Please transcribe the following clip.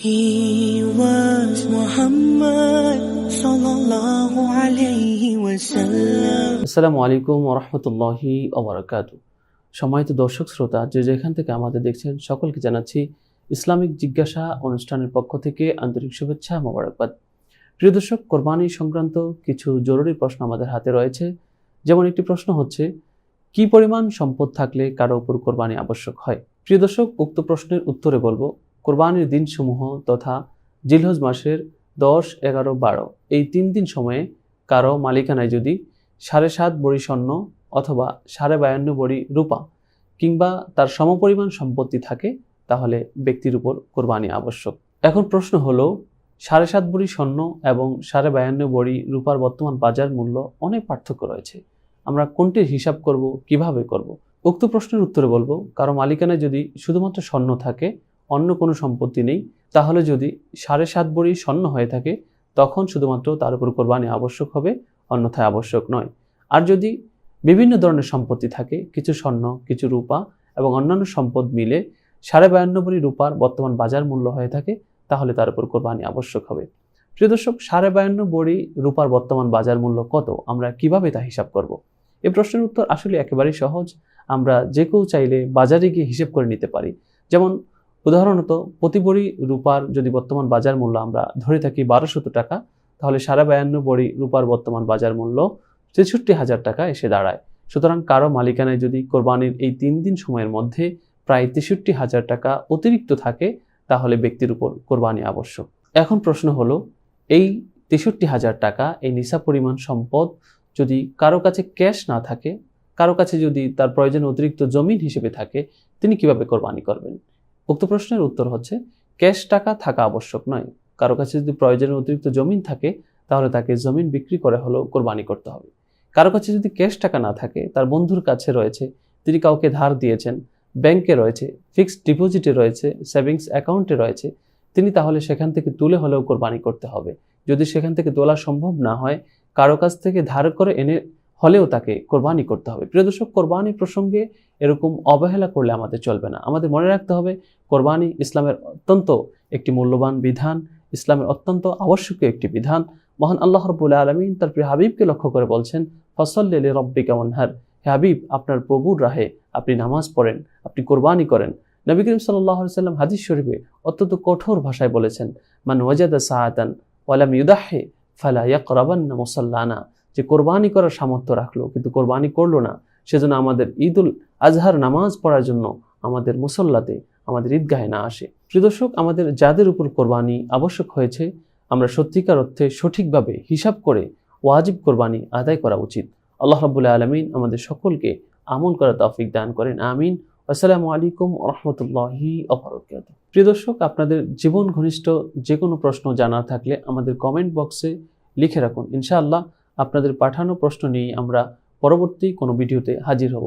He was Muhammad sallallahu alayhi wasallam. আসসালামু আলাইকুম ওয়া রাহমাতুল্লাহি ওয়া বারাকাতুহু। সম্মানিত দর্শক শ্রোতা, যে যেখান থেকে আমাদের দেখছেন সকলকে জানাচ্ছি ইসলামিক জিজ্ঞাসা অনুষ্ঠানের পক্ষ থেকে আন্তরিক শুভেচ্ছা মোবারকবাদ। প্রিয় দর্শক, কোরবানি সংক্রান্ত কিছু জরুরি প্রশ্ন আমাদের হাতে রয়েছে। যেমন একটি প্রশ্ন হচ্ছে, কি পরিমাণ সম্পদ থাকলে কারো উপর কোরবানি আবশ্যক হয়? প্রিয় দর্শক, উক্ত প্রশ্নের উত্তরে বলবো, কোরবানির দিনসমূহ তথা জিলহজ মাসের 10, 11, 12 এই 3 দিন সময়ে কারো মালিকানায় যদি 7.5 ভরি স্বর্ণ অথবা 52.5 ভরি রূপা কিংবা তার সমপরিমাণ সম্পত্তি থাকে, তাহলে ব্যক্তির উপর কোরবানি আবশ্যক। এখন প্রশ্ন হলো, 7.5 ভরি স্বর্ণ এবং 52.5 ভরি রূপার বর্তমান বাজার মূল্য অনেক পার্থক্য রয়েছে। আমরা কোনটির হিসাব করব, কিভাবে করব? উক্ত প্রশ্নের উত্তরে বলবো, কারো মালিকানায় যদি শুধুমাত্র স্বর্ণ থাকে, অন্য কোনো সম্পত্তি নেই, তাহলে যদি 7.5 ভরি স্বর্ণ হয়ে থাকে, তখন শুধুমাত্র তার উপর কোরবানি আবশ্যক হবে, অন্যথায় আবশ্যক নয়। আর যদি বিভিন্ন ধরনের সম্পত্তি থাকে, কিছু স্বর্ণ, কিছু রূপা এবং অন্যান্য সম্পদ মিলে 52.5 ভরি রূপার বর্তমান বাজার মূল্য হয়ে থাকে, তাহলে তার উপর কোরবানি আবশ্যক হবে। প্রিয় দর্শক, 52.5 ভরি রূপার বর্তমান বাজার মূল্য কত, আমরা কিভাবে তা হিসাব করব? এই প্রশ্নের উত্তর আসলে একেবারেই সহজ। আমরা যে কেউ চাইলে বাজারে গিয়ে হিসেব করে নিতে পারি। যেমন উদাহরণত, প্রতি ভরি রূপার যদি বর্তমান বাজার মূল্য আমরা ধরে থাকি 1200 টাকা, তাহলে 52.5 ভরি রূপার বর্তমান বাজার মূল্য 63,000 টাকা এসে দাঁড়ায়। সুতরাং কারো মালিকানায় যদি কোরবানির এই 3 দিন সময়ের মধ্যে প্রায় 63,000 টাকা অতিরিক্ত থাকে, তাহলে ব্যক্তির উপর কোরবানি আবশ্যক। এখন প্রশ্ন হলো, এই 63,000 টাকা, এই নিসাব পরিমাণ সম্পদ যদি কারো কাছে ক্যাশ না থাকে, কারো কাছে যদি তার প্রয়োজন অতিরিক্ত জমিন হিসেবে থাকে, তিনি কিভাবে কোরবানি করবেন? উক্ত প্রশ্নের উত্তর হচ্ছে, ক্যাশ টাকা থাকা আবশ্যক নয়। কারো কাছে যদি প্রয়োজনের অতিরিক্ত জমিন থাকে, তাহলে তাকে জমিন বিক্রি করে হলেও কোরবানি করতে হবে। কারো কাছে যদি ক্যাশ টাকা না থাকে, তার বন্ধুর কাছে রয়েছে, তিনি কাউকে ধার দিয়েছেন, ব্যাংকে রয়েছে, ফিক্সড ডিপোজিটে রয়েছে, সেভিংস অ্যাকাউন্টে রয়েছে, তিনি তাহলে সেখান থেকে তুলে হলেও কোরবানি করতে হবে। যদি সেখান থেকে তোলা সম্ভব না হয়, কারো কাছ থেকে ধার করে এনে হলেও তাকে কোরবানি করতে হবে। প্রিয় দর্শক, কোরবানি প্রসঙ্গে এরকম অবহেলা করলে আমাদের চলবে না। আমাদের মনে রাখতে হবে, কোরবানি ইসলামের অত্যন্ত একটি মূল্যবান বিধান, ইসলামের অত্যন্ত আবশ্যকীয় একটি বিধান। মহান আল্লাহ রাব্বুল আলামিন তার প্রিয় হাবিবকে লক্ষ্য করে বলছেন, ফসল্লি লিরাব্বিকা ওয়ানহার, হে হাবিব, আপনার প্রভুর রাহে আপনি নামাজ পড়েন, আপনি কোরবানি করেন। নবী করিম সাল্লাল্লাহু আলাইহি ওয়াসাল্লাম হাদিস শরীফে অত্যন্ত কঠোর ভাষায় বলেছেন, মান ওয়াজাদা সাআতান ওয়া লাম ইউদাহি ফালা ইয়াকরাবান্না মুসাল্লানা, যে কোরবানি করার সামর্থ্য রাখলো কিন্তু কোরবানি করলো না, সেজন্য আমাদের ঈদুল আজহার নামাজ পড়ার জন্য আমাদের মুসল্লাতে, আমাদের ঈদগাহে না আসে। প্রিয় দর্শক, আমাদের যাদের উপর কোরবানি আবশ্যক হয়েছে, আমরা সত্যিকার অর্থে সঠিকভাবে হিসাব করে ওয়াজিব কোরবানি আদায় করা উচিত। আল্লাহ রাব্বুল আলামিন আমাদের সকলকে আমল করার তৌফিক দান করেন, আমিন। আসসালামু আলাইকুম ওয়া রাহমাতুল্লাহি ওয়া বারাকাতুহু। প্রিয় দর্শক, আপনাদের জীবন ঘনিষ্ঠ যে কোনো প্রশ্ন জানা থাকলে আমাদের কমেন্ট বক্সে লিখে রাখুন। ইনশাআল্লাহ আপনাদের পাঠানো প্রশ্ন নিয়ে আমরা পরবর্তী কোনো ভিডিওতে হাজির হব।